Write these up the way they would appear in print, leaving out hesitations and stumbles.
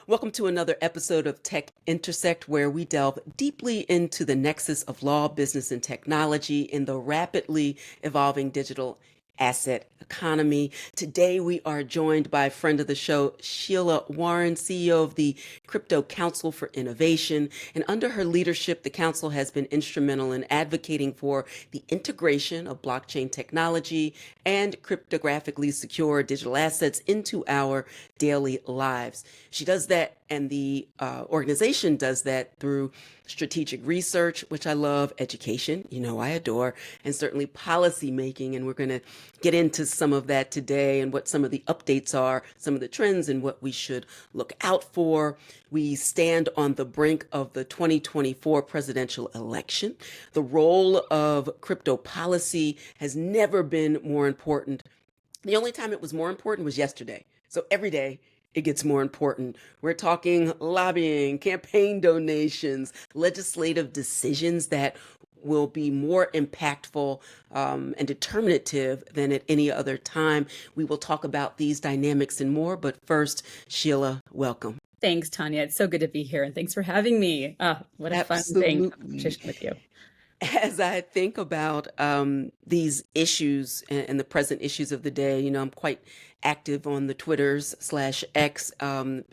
Welcome to another episode of Tech Intersect, where we delve deeply into the nexus of law, business, and technology in the rapidly evolving digital asset economy. Today, we are joined by a friend of the show, Sheila Warren, CEO of the Crypto Council for Innovation. And under her leadership, the council has been instrumental in advocating for the integration of blockchain technology and cryptographically secure digital assets into our daily lives. She does that, and the organization does that through strategic research, which I love, education, I adore, and certainly policy making. And we're going to get into some of that today and what some of the updates are, some of the trends, and what we should look out for. We stand on the brink of the 2024 presidential election. The role of crypto policy has never been more important. The only time it was more important was yesterday. So every day, it gets more important. We're talking lobbying, campaign donations, legislative decisions that will be more impactful and determinative than at any other time. We will talk about these dynamics and more. But first, Sheila, welcome. Thanks, Tanya. It's so good to be here. And thanks for having me. What a fun thing conversation with you. As I think about these issues and the present issues of the day, I'm quite active on the Twitters/X and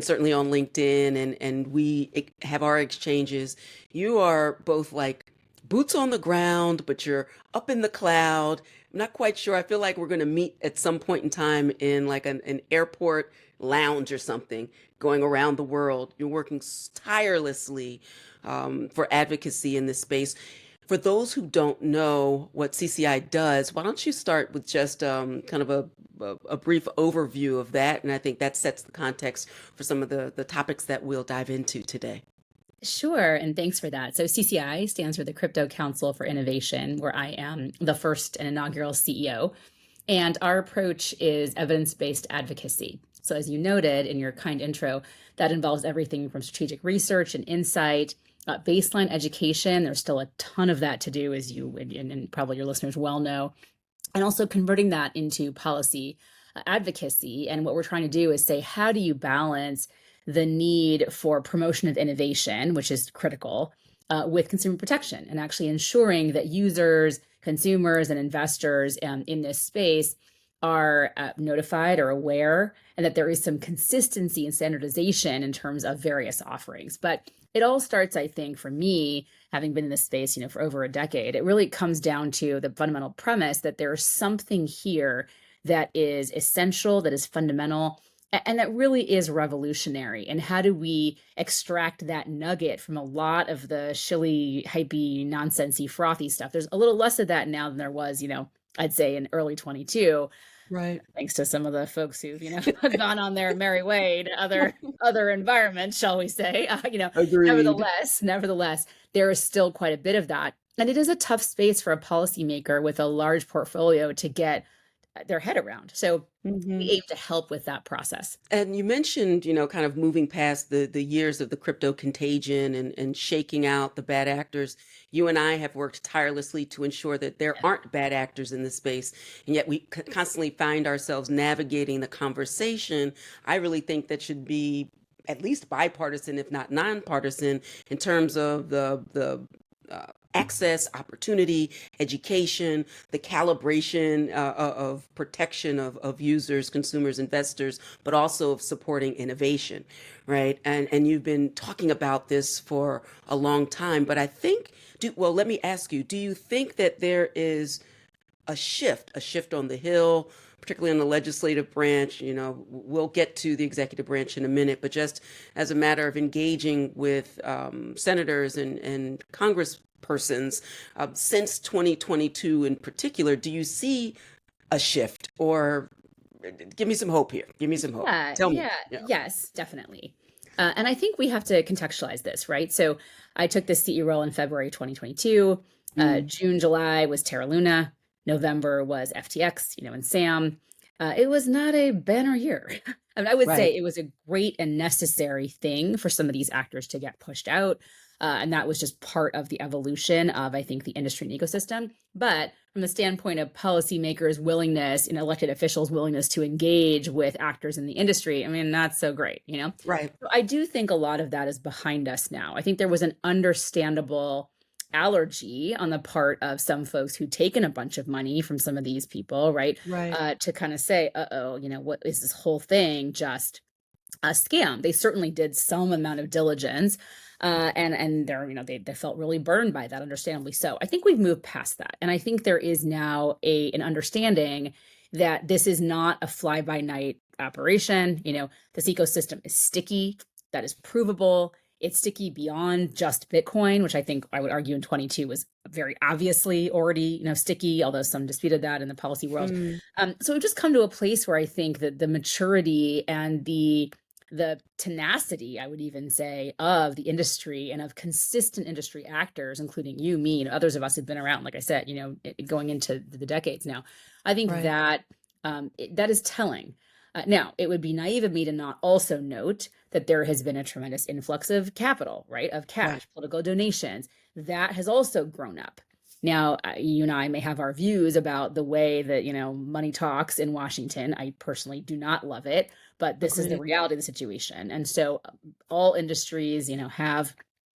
certainly on LinkedIn, and we have our exchanges. You are both like boots on the ground, but you're up in the cloud. I'm not quite sure. I feel like we're going to meet at some point in time in like an airport lounge or something, going around the world. You're working tirelessly for advocacy in this space. For those who don't know what CCI does, why don't you start with just kind of a brief overview of that? And I think that sets the context for some of the topics that we'll dive into today. Sure, and thanks for that. So CCI stands for the Crypto Council for Innovation, where I am the first and inaugural CEO. And our approach is evidence-based advocacy. So as you noted in your kind intro, that involves everything from strategic research and insight, baseline education. There's still a ton of that to do, as you and probably your listeners well know, and also converting that into policy advocacy. And what we're trying to do is say, how do you balance the need for promotion of innovation, which is critical, with consumer protection and actually ensuring that users, consumers, and investors in this space are notified or aware, and that there is some consistency and standardization in terms of various offerings. But it all starts, I think, for me, having been in this space, for over a decade, it really comes down to the fundamental premise that there's something here that is essential, that is fundamental, and that really is revolutionary. And how do we extract that nugget from a lot of the shilly, hypey, nonsensey, frothy stuff? There's a little less of that now than there was, I'd say in early 22. Right. Thanks to some of the folks who've, gone on their merry way to other environments, shall we say? Agreed. Nevertheless, there is still quite a bit of that. And it is a tough space for a policymaker with a large portfolio to get their head around. So we aim to help with that process. And you mentioned, kind of moving past the years of the crypto contagion and shaking out the bad actors. You and I have worked tirelessly to ensure that there aren't bad actors in this space. And yet we constantly find ourselves navigating the conversation. I really think that should be at least bipartisan, if not nonpartisan, in terms of the access, opportunity, education, the calibration of protection of users, consumers, investors, but also of supporting innovation, right? And you've been talking about this for a long time, but I think, let me ask you, do you think that there is a shift on the Hill, particularly in the legislative branch? We'll get to the executive branch in a minute, but just as a matter of engaging with senators and congresspersons since 2022 in particular, do you see a shift? Or give me some hope here. Give me some hope. Tell me. Yes, definitely. And I think we have to contextualize this, right? So I took this CEO role in February 2022. June, July was Terra Luna. November was FTX, and SAM. It was not a banner year. I would say it was a great and necessary thing for some of these actors to get pushed out. And that was just part of the evolution of, I think, the industry and ecosystem. But from the standpoint of policymakers' willingness and elected officials' willingness to engage with actors in the industry, I mean, that's so great, you know? Right. So I do think a lot of that is behind us now. I think there was an understandable allergy on the part of some folks who'd taken a bunch of money from some of these people, right? Right. To kind of say, uh-oh, you know, what is this whole thing just a scam? They certainly did some amount of diligence, and they're, you know, they felt really burned by that, understandably so. I think we've moved past that, and I think there is now an understanding that this is not a fly by night operation. You know, this ecosystem is sticky. That is provable. It's sticky beyond just Bitcoin, which I think I would argue in 22 was very obviously already, you know, sticky, although some disputed that in the policy world. So we've just come to a place where I think that the maturity and the tenacity, I would even say, of the industry and of consistent industry actors, including you, me, and others of us who've been around, like I said, you know, going into the decades now, I think Right. that that is telling. Now, it would be naive of me to not also note that there has been a tremendous influx of capital, right? Of cash, Right. political donations. That has also grown up. Now, you and I may have our views about the way that, you know, money talks in Washington. I personally do not love it, but this is the Agreed. reality of the situation. And so all industries, you know, have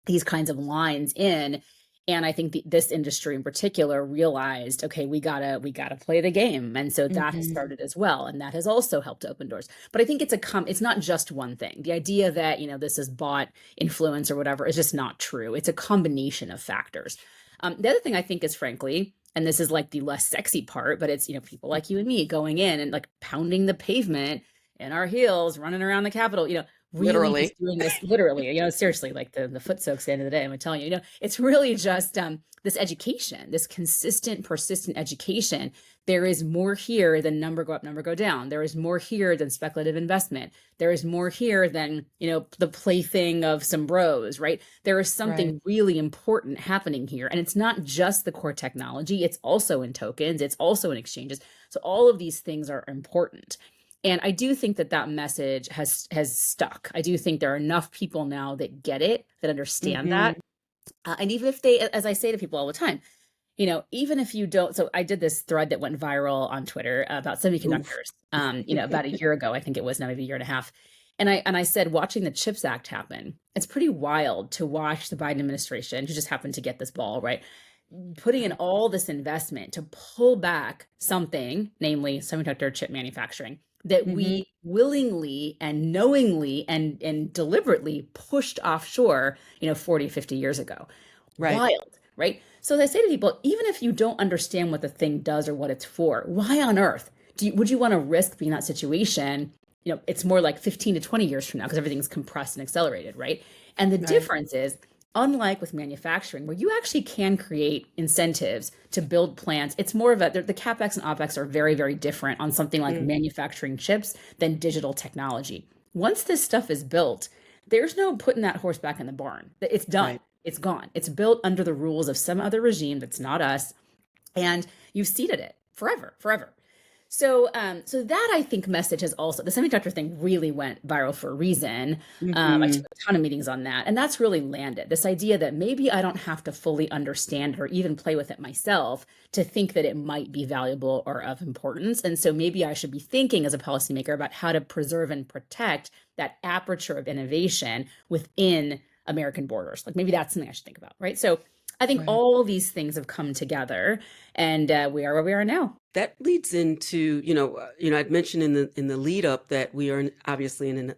these kinds of lines in. And I think this industry in particular realized, okay, we gotta play the game, and so that has started as well, and that has also helped open doors. But I think it's not just one thing. The idea that, you know, this is bought influence or whatever is just not true. It's a combination of factors. The other thing I think is, frankly, and this is like the less sexy part, but it's, you know, people like you and me going in and like pounding the pavement in our heels, running around the Capitol, you know, really Literally. just doing this literally, you know, seriously, like the foot soaks at the end of the day. I'm telling you, you know, it's really just this education, this consistent, persistent education. There is more here than number go up, number go down. There is more here than speculative investment. There is more here than, you know, the plaything of some bros, right? There is something Right. really important happening here. And it's not just the core technology. It's also in tokens. It's also in exchanges. So all of these things are important. And I do think that message has stuck. I do think there are enough people now that get it, that understand that. And even if they, as I say to people all the time, you know, even if you don't, so I did this thread that went viral on Twitter about Oof. semiconductors, you know, about a year ago, I think it was, now maybe a year and a half. And I said, watching the CHIPS Act happen, it's pretty wild to watch the Biden administration, who just happened to get this ball, right, putting in all this investment to pull back something, namely semiconductor chip manufacturing, that we willingly and knowingly and deliberately pushed offshore, you know, 40, 50 years ago. Right. Wild, right? So as I say to people, even if you don't understand what the thing does or what it's for, why on earth would you want to risk being in that situation? You know, it's more like 15 to 20 years from now because everything's compressed and accelerated, right? And the Right. difference is, unlike with manufacturing, where you actually can create incentives to build plants, it's more of the CapEx and OpEx are very, very different on something like manufacturing chips than digital technology. Once this stuff is built, there's no putting that horse back in the barn. It's done. Right. It's gone. It's built under the rules of some other regime that's not us. And you've seeded it forever, forever. So, so that, I think, message has also, the semiconductor thing really went viral for a reason. I took a ton of meetings on that, and that's really landed. This idea that maybe I don't have to fully understand it or even play with it myself to think that it might be valuable or of importance. And so maybe I should be thinking as a policymaker about how to preserve and protect that aperture of innovation within American borders. Like maybe that's something I should think about, right? So I think Right. all these things have come together, and we are where we are now. That leads into, I'd mentioned in the lead up that we are obviously in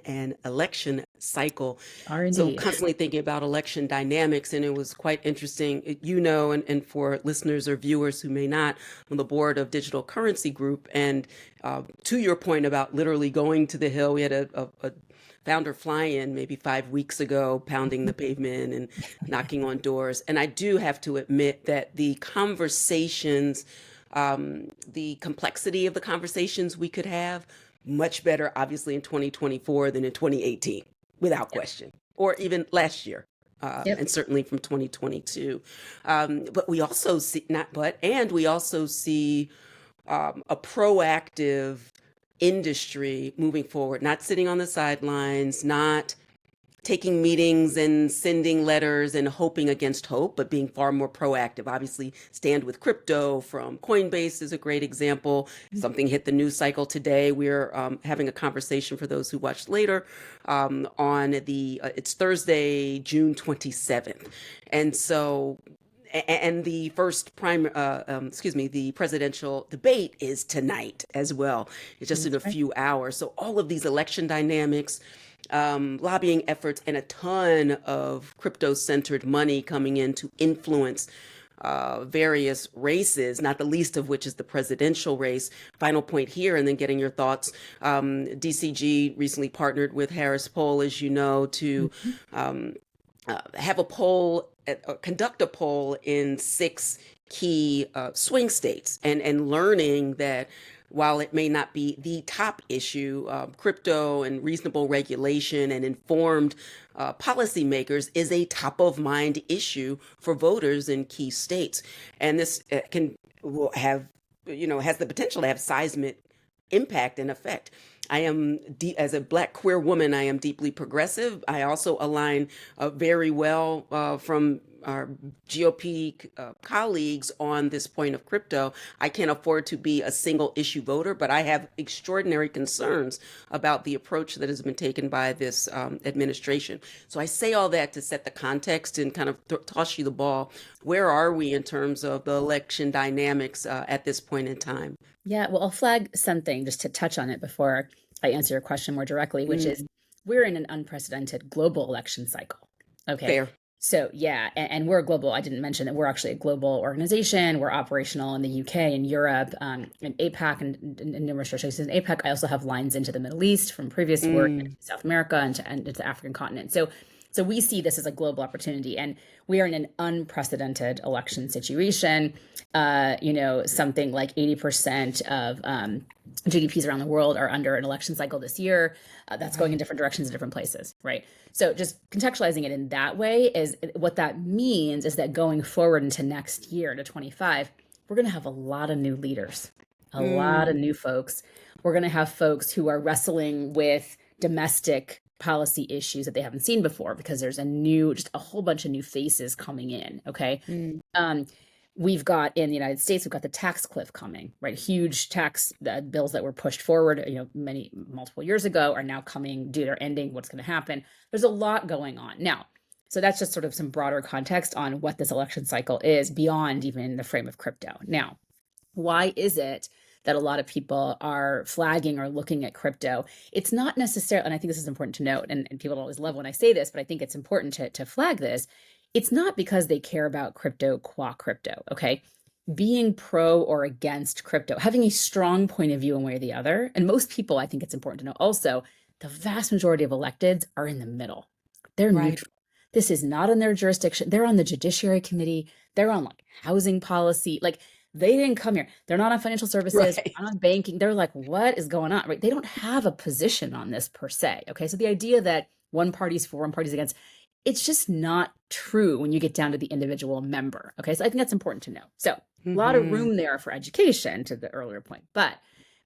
an election cycle. Are So indeed. constantly thinking about election dynamics, and it was quite interesting, and for listeners or viewers who may not, I'm on the board of Digital Currency Group. And to your point about literally going to the Hill, we had a founder fly in maybe 5 weeks ago, pounding the pavement and knocking on doors. And I do have to admit that the conversations, the complexity of the conversations we could have, much better, obviously, in 2024 than in 2018, without question, or even last year. Yep. And certainly from 2022. But we also see, and we also see a proactive industry moving forward, not sitting on the sidelines, not taking meetings and sending letters and hoping against hope, but being far more proactive. Obviously, Stand with Crypto from Coinbase is a great example. Something hit the news cycle today. We're having a conversation for those who watched later on it's Thursday, June 27th. And so and the the presidential debate is tonight as well. It's just in a few hours. So all of these election dynamics, lobbying efforts, and a ton of crypto-centered money coming in to influence various races, not the least of which is the presidential race. Final point here, and then getting your thoughts. DCG recently partnered with Harris Poll, as you know, to have a poll, conduct a poll in 6 key swing states, and learning that while it may not be the top issue, crypto and reasonable regulation and informed policymakers is a top of mind issue for voters in key states. And this will have, has the potential to have seismic impact and effect. I am, as a Black queer woman, I am deeply progressive. I also align very well from our GOP colleagues on this point of crypto. I can't afford to be a single issue voter, but I have extraordinary concerns about the approach that has been taken by this administration. So I say all that to set the context and kind of toss you the ball. Where are we in terms of the election dynamics at this point in time? Yeah, well, I'll flag something just to touch on it before I answer your question more directly, which is we're in an unprecedented global election cycle. Okay. Fair. So yeah, and we're a global, I didn't mention that we're actually a global organization. We're operational in the UK and Europe, and APAC and numerous jurisdictions. In APAC, I also have lines into the Middle East from previous work in South America and into the African continent. So we see this as a global opportunity, and we are in an unprecedented election situation. Something like 80% of GDPs around the world are under an election cycle this year. That's going in different directions in different places, right? So just contextualizing it in that way is what that means is that going forward into next year, to 25, we're going to have a lot of new leaders, a lot of new folks. We're going to have folks who are wrestling with domestic policy issues that they haven't seen before because there's just a whole bunch of new faces coming in. Okay. We've got in the United States, we've got the tax cliff coming, right? Huge tax bills that were pushed forward, multiple years ago are now coming due. They're ending. What's going to happen? There's a lot going on now. So that's just sort of some broader context on what this election cycle is beyond even the frame of crypto. Now, why is it that a lot of people are flagging or looking at crypto? It's not necessarily, and I think this is important to note, and people don't always love when I say this, but I think it's important to flag this. It's not because they care about crypto qua crypto, okay? Being pro or against crypto, having a strong point of view one way or the other, and most people, I think it's important to know also, the vast majority of electeds are in the middle. They're neutral. This is not in their jurisdiction. They're on the Judiciary Committee. They're on housing policy. They didn't come here. They're not on financial services, not on banking. They're like, what is going on, right? They don't have a position on this per se, okay? So the idea that one party's for, one party's against, it's just not true when you get down to the individual member, okay? So I think that's important to know. So a lot of room there for education to the earlier point, but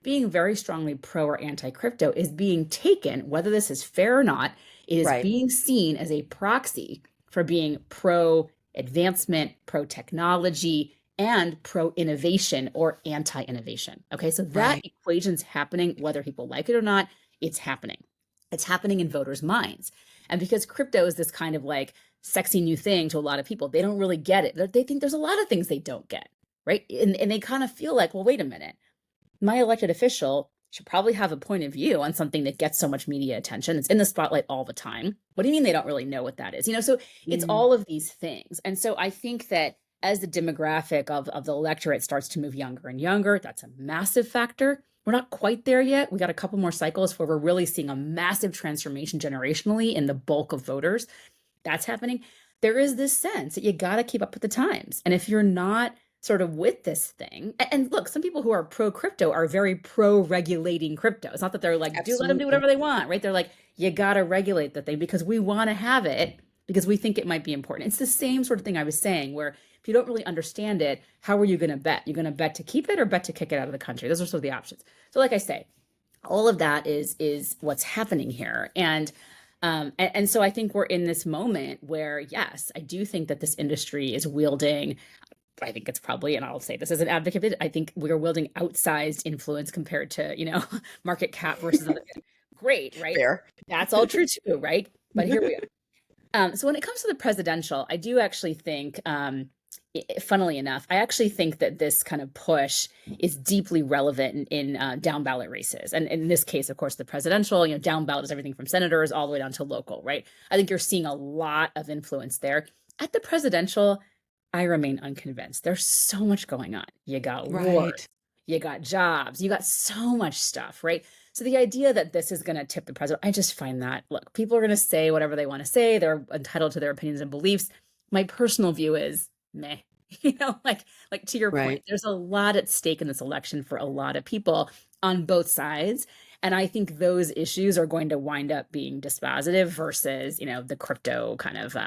being very strongly pro or anti-crypto is being taken, whether this is fair or not, it is being seen as a proxy for being pro-advancement, pro-technology, and pro-innovation or anti-innovation, okay? So that equation's happening, whether people like it or not, it's happening. It's happening in voters' minds. And because crypto is this kind of sexy new thing to a lot of people, they don't really get it. They think there's a lot of things they don't get, right? And they kind of feel like, well, wait a minute. My elected official should probably have a point of view on something that gets so much media attention. It's in the spotlight all the time. What do you mean they don't really know what that is? So it's all of these things. And so I think that as the demographic of the electorate starts to move younger and younger, that's a massive factor. We're not quite there yet. We got a couple more cycles where we're really seeing a massive transformation generationally in the bulk of voters. That's happening. There is this sense that you got to keep up with the times. And if you're not sort of with this thing, and look, some people who are pro crypto are very pro regulating crypto. It's not that they're let them do whatever they want, right? They're like, you got to regulate the thing because we want to have it because we think it might be important. It's the same sort of thing I was saying where if you don't really understand it, how are you going to bet? You're going to bet to keep it or bet to kick it out of the country? Those are sort of the options. So like I say, all of that is what's happening here. And And so I think we're in this moment where, yes, I do think that this industry is wielding, I think it's probably, and I'll say this as an advocate, I think we're wielding outsized influence compared to, market cap versus other. Great, right? Fair. That's all true too, right? But here we are. So when it comes to the presidential, I do actually think, funnily enough, I actually think that this kind of push is deeply relevant in down ballot races. And in this case, of course, the presidential, down ballot is everything from senators all the way down to local, right? I think you're seeing a lot of influence there. At the presidential, I remain unconvinced. There's so much going on. You got wars, Right. you got jobs, you got so much stuff, right? So the idea that this is going to tip the president, I just find that, look, people are going to say whatever they want to say. They're entitled to their opinions and beliefs. My personal view is meh. Like to your point, Right. there's a lot at stake in this election for a lot of people on both sides. And I think those issues are going to wind up being dispositive versus, the crypto kind of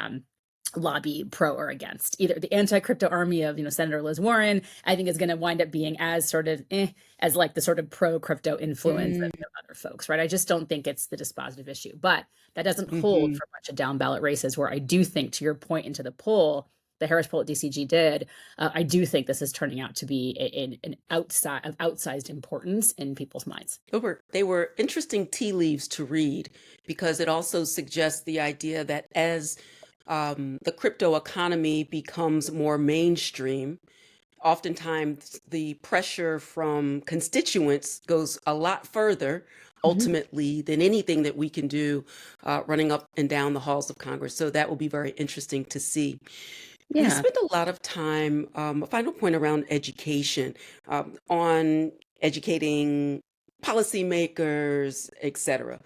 lobby pro or against. Either the anti-crypto army of, Senator Liz Warren, I think is going to wind up being as sort of as like the sort of pro-crypto influence of other folks, right? I just don't think it's the dispositive issue. But that doesn't hold for much of down ballot races where I do think, to your point into the poll, the Harris poll at DCG did, I do think this is turning out to be an outsized importance in people's minds. They were interesting tea leaves to read because it also suggests the idea that as the crypto economy becomes more mainstream, oftentimes the pressure from constituents goes a lot further ultimately than anything that we can do running up and down the halls of Congress. So that will be very interesting to see. We Yeah. spend a lot of time, a final point around education, on educating policymakers, et cetera.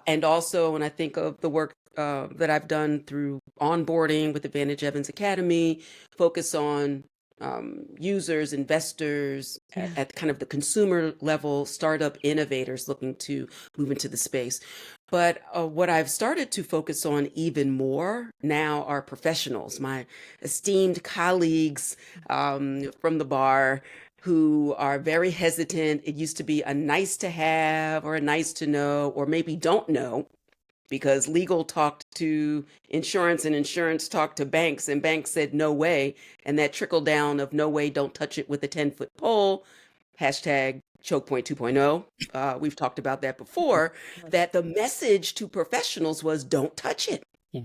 And also, when I think of the work that I've done through onboarding with Advantage Evans Academy, focus on users, investors at kind of the consumer level, startup innovators looking to move into the space. But what I've started to focus on even more now are professionals, my esteemed colleagues from the bar who are very hesitant. It used to be a nice to have or a nice to know, or maybe don't know, because legal talked to insurance and insurance talked to banks and banks said no way. And that trickle down of no way, don't touch it with a 10-foot pole, hashtag choke point 2.0. We've talked about that before, that the message to professionals was don't touch it. Yeah.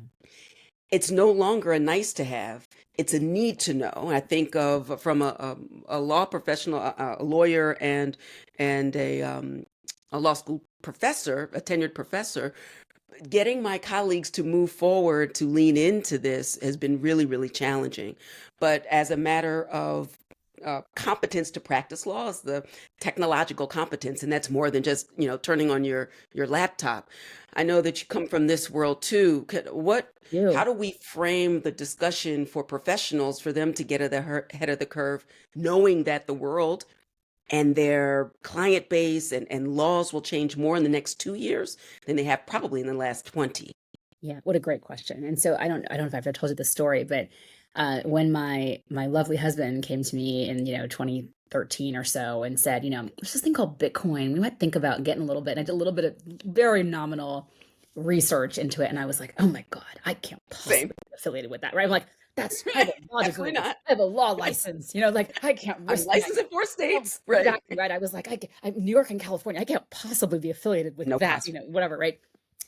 It's no longer a nice to have. It's a need to know. I think of from a law professional, a lawyer and a law school professor, a tenured professor. Getting my colleagues to move forward to lean into this has been really, really challenging. But as a matter of competence to practice laws, the technological competence, and that's more than just turning on your laptop. I know that you come from this world too. How do we frame the discussion for professionals for them to get ahead of the curve, knowing that the world and their client base and laws will change more in the next 2 years than they have probably in the last 20? Yeah, what a great question. And so I don't know if I've ever told you the story, but when my lovely husband came to me in 2013 or so and said, there's this thing called Bitcoin. We might think about getting a little bit. And I did a little bit of very nominal research into it, and I was like, oh my God, I can't possibly be affiliated with that, right? I'm like, I have a law Definitely degree. not. I have a law license, like I can't I'm risk licensed in 4 states, right? Exactly right. I was like, I'm New York and California. I can't possibly be affiliated with No that, possible. whatever, right?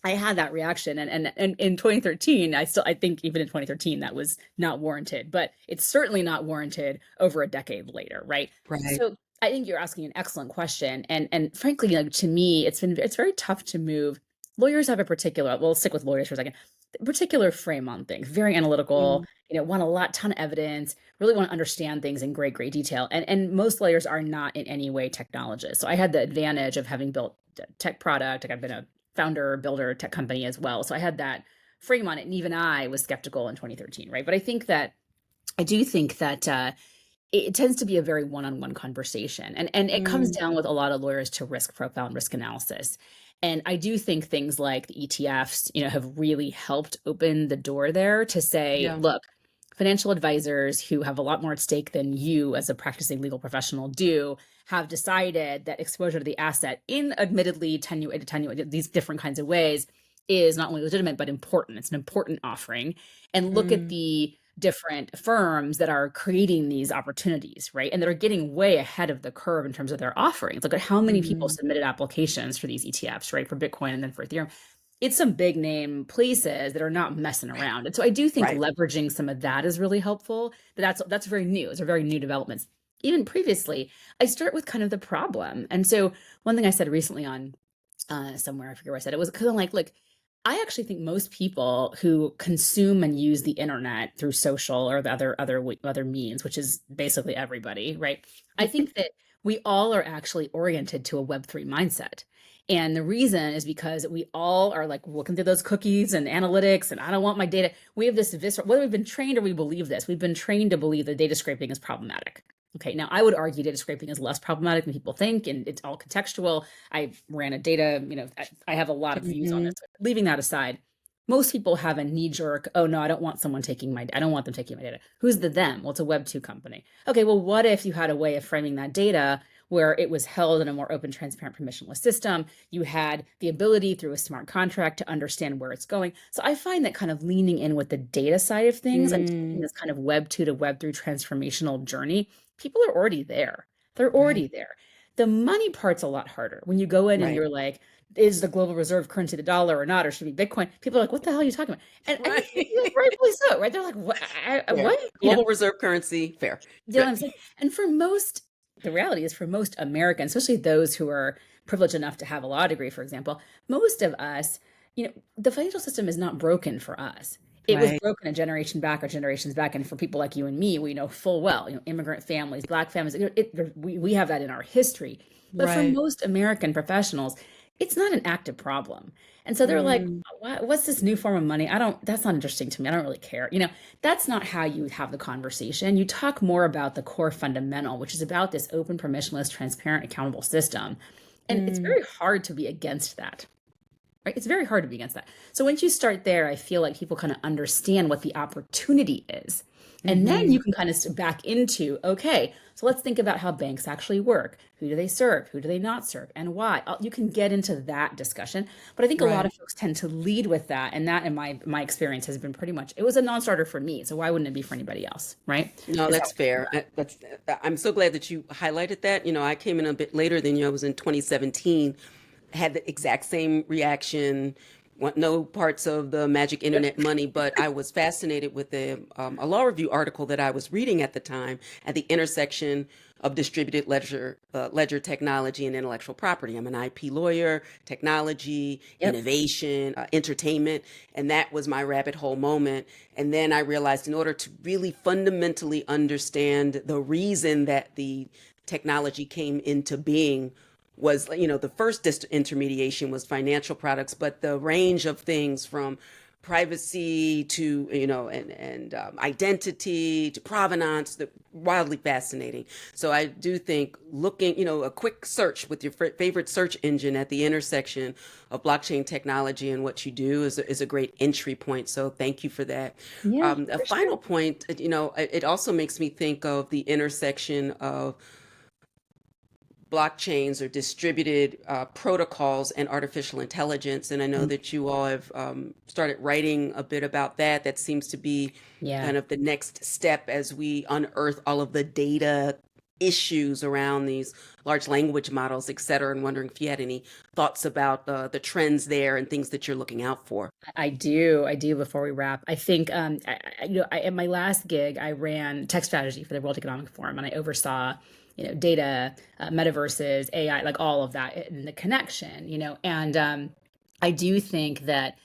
I had that reaction, and in 2013, I think even in 2013 that was not warranted, but it's certainly not warranted over a decade later, right? Right. So I think you're asking an excellent question, and frankly, to me, it's very tough to move. Lawyers have a particular, we'll stick with lawyers for a second, particular frame on things, very analytical, want a ton of evidence, really want to understand things in great detail. And most lawyers are not in any way technologists. So I had the advantage of having built a tech product. Like I've been a founder, builder, tech company as well. So I had that frame on it. And even I was skeptical in 2013, right? But I do think that it tends to be a very one-on-one conversation. And it comes down with a lot of lawyers to risk profile and risk analysis. And I do think things like the ETFs, have really helped open the door there to say, look, financial advisors who have a lot more at stake than you as a practicing legal professional do have decided that exposure to the asset in admittedly attenuated these different kinds of ways is not only legitimate, but important. It's an important offering. And look at Mm, the different firms that are creating these opportunities, right? And that are getting way ahead of the curve in terms of their offerings. Look at how many people mhm. submitted applications for these ETFs, right? For Bitcoin and then for Ethereum. It's some big name places that are not messing around. And so I do think Right. leveraging some of that is really helpful. But that's very new. It's a very new developments. Even previously, I start with kind of the problem. And so one thing I said recently on somewhere, I forget where I said it, was because I'm like, look, I actually think most people who consume and use the internet through social or the other means, which is basically everybody, right? I think that we all are actually oriented to a Web3 mindset. And the reason is because we all are like looking through those cookies and analytics, and I don't want my data. We have this visceral, whether we've been trained or we believe this, we've been trained to believe that data scraping is problematic. Okay, now I would argue data scraping is less problematic than people think, and it's all contextual. I ran a data, I have a lot of views on this. Mhm. Leaving that aside, most people have a knee jerk, oh no, I don't want someone taking I don't want them taking my data. Who's the them? Well, it's a Web2 company. Okay, well, what if you had a way of framing that data where it was held in a more open, transparent, permissionless system? You had the ability through a smart contract to understand where it's going. So I find that kind of leaning in with the data side of things and taking Mm, this kind of Web2 to Web3 transformational journey, people are already there. They're already right. there. The money part's a lot harder. When you go in and Right. you're like, is the global reserve currency the dollar or not, or should it be Bitcoin? People are like, what the hell are you talking about? And Right. rightfully so, right? They're like, what? Fair. What? Global reserve currency. Fair. You know Good. what I'm saying? And for most, the reality is for most Americans, especially those who are privileged enough to have a law degree, for example, most of us, the financial system is not broken for us. It was Right. broken a generation back or generations back. And for people like you and me, we know full well, immigrant families, Black families, we have that in our history. But for Right. most American professionals, it's not an active problem. And so they're like, Mm, what's this new form of money? That's not interesting to me. I don't really care. That's not how you have the conversation. You talk more about the core fundamental, which is about this open, permissionless, transparent, accountable system. And it's mm, very hard to be against that, right? It's very hard to be against that. So once you start there, I feel like people kind of understand what the opportunity is. And then you mhm. can kind of back into, okay, so let's think about how banks actually work. Who do they serve? Who do they not serve? And why? You can get into that discussion. But I think a lot Right. of folks tend to lead with that. And that, in my experience, has been pretty much, it was a non-starter for me. So why wouldn't it be for anybody else, right? No, Is how that's I think fair. I'm so glad that you highlighted that. I came in a bit later than you. I was in 2017, had the exact same reaction. Want no parts of the magic about internet it. money, but I was fascinated with a law review article that I was reading at the time at the intersection of distributed ledger technology and intellectual property. I'm an IP lawyer, technology, Yep. innovation, entertainment, and that was my rabbit hole moment. And then I realized in order to really fundamentally understand the reason that the technology came into being was, the first intermediation was financial products, but the range of things from privacy to, and identity to provenance, the wildly fascinating. So I do think looking, a quick search with your favorite search engine at the intersection of blockchain technology and what you do is a great entry point. So thank you for that. Yeah, A for sure. final point, it also makes me think of the intersection of blockchains or distributed protocols and artificial intelligence. And I know that you all have started writing a bit about that. That seems to be Yeah. kind of the next step as we unearth all of the data issues around these large language models, et cetera, and wondering if you had any thoughts about the trends there and things that you're looking out for. I do. I do. Before we wrap, I think at my last gig, I ran tech strategy for the World Economic Forum, and I oversaw data, metaverses, AI, like all of that, and the connection. And I do think that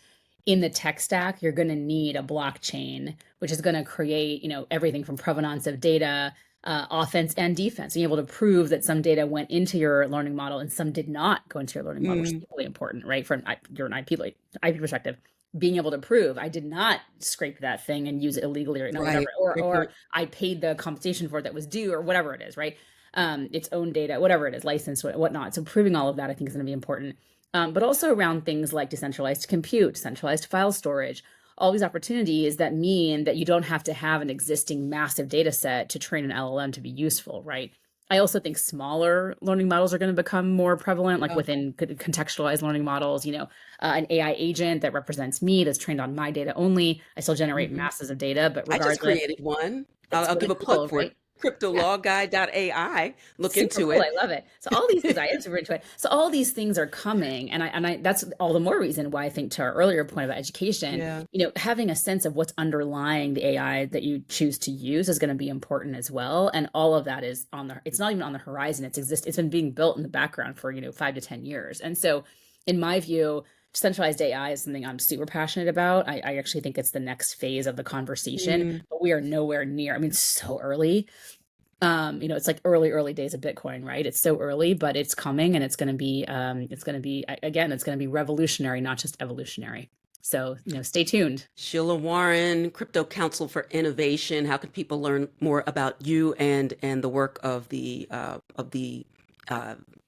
in the tech stack, you're going to need a blockchain, which is going to create everything from provenance of data. Offense and defense, being able to prove that some data went into your learning model and some did not go into your learning model, which is Mm, equally important, right? From you're an IP perspective, being able to prove I did not scrape that thing and use it illegally or whatever, right. or Great point. I paid the compensation for it that was due or whatever it is, right? Its own data, whatever it is, license, whatnot. So proving all of that, I think, is going to be important. But also around things like decentralized compute, centralized file storage, all these opportunities that mean that you don't have to have an existing massive data set to train an LLM to be useful, right? I also think smaller learning models are going to become more prevalent, like Oh, within contextualized learning models, an AI agent that represents me, that's trained on my data only. I still generate mhm. masses of data, but I just regardless, created one. I'll, it's I'll give really a plug cool, for it. right? Yeah. CryptoLawGuy.ai. Look Super into cool. it. I love it. So all these things, I am super into it. So all these things are coming, and I that's all the more reason why I think, to our earlier point about education, Yeah. having a sense of what's underlying the AI that you choose to use is going to be important as well. And all of that is it's not even on the horizon. It's been being built in the background for 5 to 10 years. And so, in my view, centralized AI is something I'm super passionate about. I actually think it's the next phase of the conversation, Mm. but we are nowhere near. I mean, it's so early. It's like early days of Bitcoin, right? It's so early, but it's coming, and it's going to be revolutionary, not just evolutionary. So, stay tuned. Sheila Warren, Crypto Council for Innovation. How can people learn more about you and the work of the uh,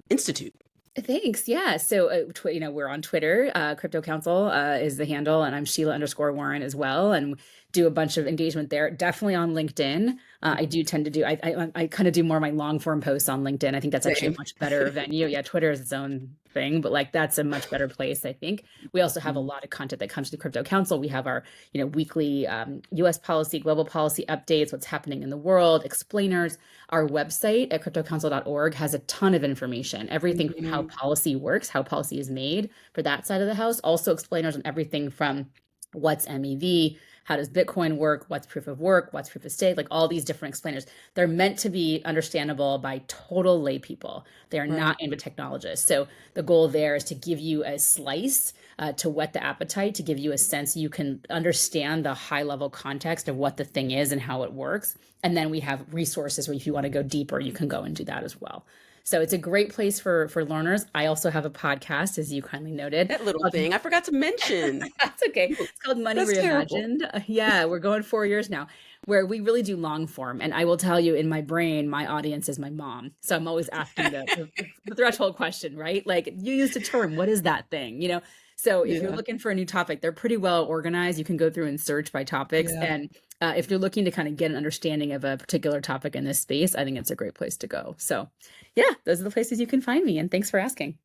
institute? Thanks. Yeah. So, we're on Twitter. Crypto Council is the handle, and I'm Sheila_Warren as well, and do a bunch of engagement there. Definitely on LinkedIn. I do tend to do. I kind of do more of my long form posts on LinkedIn. I think that's actually a Same. much better venue. Yeah, Twitter is its own thing, but like that's a much better place, I think. We also have a lot of content that comes to the Crypto Council. We have our weekly U.S. policy, global policy updates, what's happening in the world, explainers. Our website at cryptocouncil.org has a ton of information, everything from how Mhm. policy works, how policy is made for that side of the house, also explainers on everything from what's MEV, how does Bitcoin work, what's proof of work, what's proof of stake, like all these different explainers. They're meant to be understandable by total lay people. They are Right. not aimed at technologists. So the goal there is to give you a slice, to whet the appetite, to give you a sense you can understand the high level context of what the thing is and how it works. And then we have resources where if you want to go deeper, you can go and do that as well. So it's a great place for learners. I also have a podcast, as you kindly noted. That little thing I forgot to mention. That's okay. Ooh, It's called Money that's terrible. Reimagined. Yeah, we're going 4 years now, where we really do long form. And I will tell you, in my brain, my audience is my mom. So I'm always asking the threshold question, right? Like, you used a term. What is that thing? So if you're Yeah. looking for a new topic, they're pretty well organized. You can go through and search by topics. Yeah. And if you're looking to kind of get an understanding of a particular topic in this space, I think it's a great place to go. So yeah, those are the places you can find me. And thanks for asking.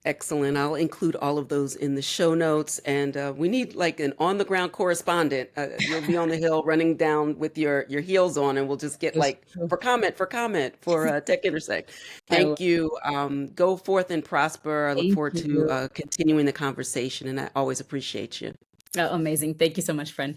Excellent. I'll include all of those in the show notes. And we need like an on the ground correspondent. You'll be on the hill running down with your heels on, and we'll just get like for Tech Intersect. I will. Thank you. Go forth and prosper. I look Thank forward to you. continuing the conversation, and I always appreciate you. Oh, amazing. Thank you so much, friend.